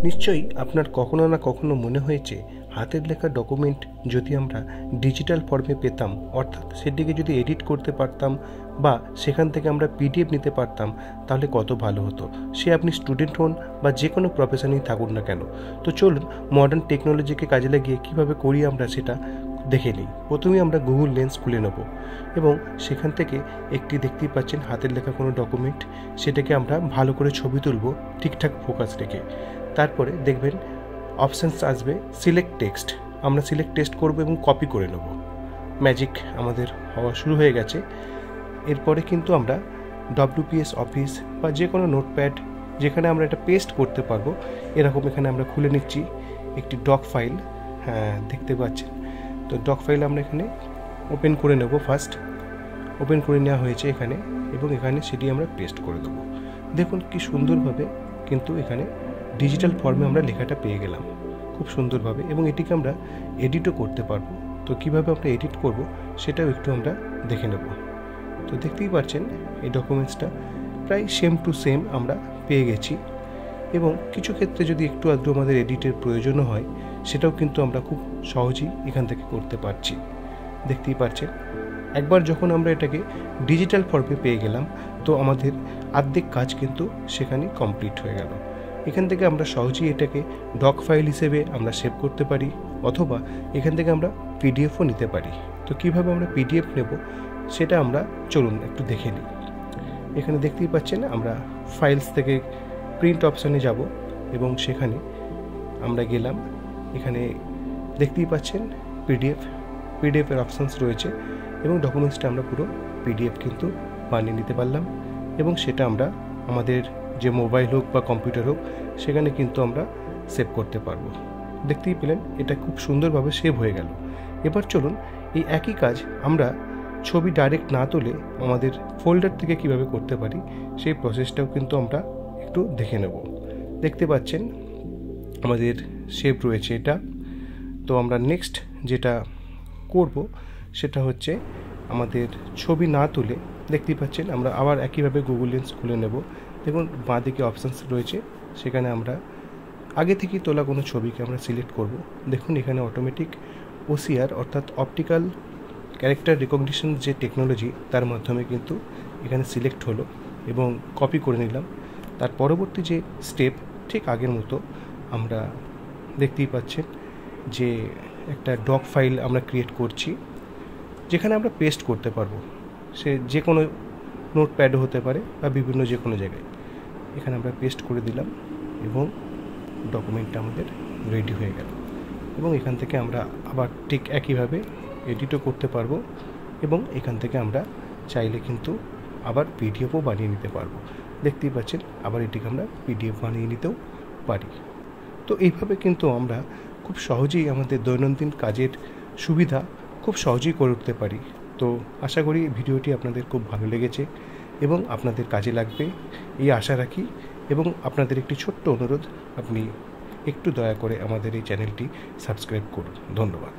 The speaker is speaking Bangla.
নিশ্চয়ই আপনার কখনো না কখনো মনে হয়েছে হাতের লেখা ডকুমেন্ট যদি আমরা ডিজিটাল ফর্মে পেতাম, অর্থাৎ সেটিকে যদি এডিট করতে পারতাম বা সেখান থেকে আমরা পিডিএফ নিতে পারতাম, তাহলে কত ভালো হতো। সে আপনি স্টুডেন্ট হন বা যে কোনো প্রফেশনেই থাকুন না কেন। তো চলুন মডার্ন টেকনোলজিকে কাজে লাগিয়ে কীভাবে করি আমরা সেটা দেখে নিই। প্রথমেই আমরা গুগল লেন্স খুলে নেব এবং সেখান থেকে একটি দেখতেই পাচ্ছেন হাতের লেখা কোনো ডকুমেন্ট, সেটাকে আমরা ভালো করে ছবি তুলব ঠিকঠাক ফোকাস রেখে। তারপরে দেখবেন অপশানস আসবে সিলেক্ট টেক্সট, আমরা সিলেক্ট টেক্সট করব এবং কপি করে নেব। ম্যাজিক আমাদের হওয়া শুরু হয়ে গেছে। এরপরে কিন্তু আমরা WPS অফিস বা যে কোনো নোটপ্যাড যেখানে আমরা এটা পেস্ট করতে পারবো, এরকম এখানে আমরা খুলে নিচ্ছি একটি ডক ফাইল। হ্যাঁ, দেখতে পাচ্ছেন। তো ডক ফাইল আমরা এখানে ওপেন করে নেব। ফার্স্ট ওপেন করে নেওয়া হয়েছে এখানে, এবং এখানে সেটি আমরা পেস্ট করে দেবো। দেখুন কি সুন্দরভাবে কিন্তু এখানে ডিজিটাল ফর্মে আমরা লেখাটা পেয়ে গেলাম খুব সুন্দরভাবে, এবং এটিকে আমরা এডিটও করতে পারবো। তো কীভাবে আমরা এডিট করব সেটাও একটু আমরা দেখে নেব। তো দেখতেই পাচ্ছেন এই ডকুমেন্টসটা প্রায় সেম টু সেম আমরা পেয়ে গেছি, এবং কিছু ক্ষেত্রে যদি একটু আধটু আমাদের এডিটের প্রয়োজনও হয়, সেটাও কিন্তু আমরা খুব সহজেই এখান থেকে করতে পারছি। দেখতেই পাচ্ছেন একবার যখন আমরা এটাকে ডিজিটাল ফর্মে পেয়ে গেলাম, তো আমাদের অর্ধেক কাজ কিন্তু সেখানেই কমপ্লিট হয়ে গেল। এখান থেকে আমরা সহজেই এটাকে ডক ফাইল হিসেবে আমরা সেভ করতে পারি, অথবা এখান থেকে আমরা পিডিএফও নিতে পারি। তো কীভাবে আমরা পিডিএফ নেব সেটা আমরা চলুন একটু দেখে নিই। এখানে দেখতেই পাচ্ছেন আমরা ফাইলস থেকে প্রিন্ট অপশানে যাব, এবং সেখানে আমরা গেলাম। এখানে দেখতেই পাচ্ছেন পিডিএফের অপশানস রয়েছে, এবং ডকুমেন্টসটা আমরা পুরো পিডিএফ কিন্তু বানিয়ে নিতে পারলাম, এবং সেটা আমরা আমাদের যে মোবাইল হোক বা কম্পিউটার হোক সেখানে কিন্তু আমরা সেভ করতে পারবো। দেখতেই পেলেন এটা খুব সুন্দরভাবে সেভ হয়ে গেল। এবার চলুন এই একই কাজ আমরা ছবি ডাইরেক্ট না তুলে আমাদের ফোল্ডার থেকে কিভাবে করতে পারি সেই প্রসেসটাও কিন্তু আমরা একটু দেখে নেব। দেখতে পাচ্ছেন আমাদের সেভ রয়েছে এটা। তো আমরা নেক্সট যেটা করব সেটা হচ্ছে আমাদের ছবি না তুলে, দেখতেই পাচ্ছেন আমরা আবার একইভাবে গুগল লেন্স খুলে নেব। দেখুন বাঁদিকে অপশানস রয়েছে, সেখানে আমরা আগে থেকেই তোলা কোনো ছবিকে আমরা সিলেক্ট করব। দেখুন এখানে অটোমেটিক OCR অর্থাৎ অপটিক্যাল ক্যারেক্টার রিকগনিশন যে টেকনোলজি, তার মাধ্যমে কিন্তু এখানে সিলেক্ট হলো, এবং কপি করে নিলাম। তার পরবর্তী যে স্টেপ ঠিক আগের মতো আমরা দেখতেই পাচ্ছেন যে একটা ডক ফাইল আমরা ক্রিয়েট করছি, যেখানে আমরা পেস্ট করতে পারবো। সে যে কোনো নোটপ্যাডও হতে পারে বা বিভিন্ন যে কোনো জায়গায়। এখানে আমরা পেস্ট করে দিলাম, এবং ডকুমেন্টটা আমাদের রেডি হয়ে গেল। এবং এখান থেকে আমরা আবার ঠিক একইভাবে এডিটও করতে পারবো, এবং এখান থেকে আমরা চাইলে কিন্তু আবার পিডিএফও বানিয়ে নিতে পারবো। দেখতেই পাচ্ছেন আবার এটিকে আমরা পিডিএফ বানিয়ে নিতেও পারি। তো এইভাবে কিন্তু আমরা খুব সহজেই আমাদের দৈনন্দিন কাজের সুবিধা খুব সহজেই করে উঠতে পারি। তো আশা করি ভিডিওটি আপনাদের খুব ভালো লেগেছে এবং আপনাদের কাজে লাগবে এই আশা রাখি, এবং আপনাদের একটি ছোট্ট অনুরোধ, আপনি একটু দয়া করে আমাদের এই চ্যানেলটি সাবস্ক্রাইব করুন। ধন্যবাদ।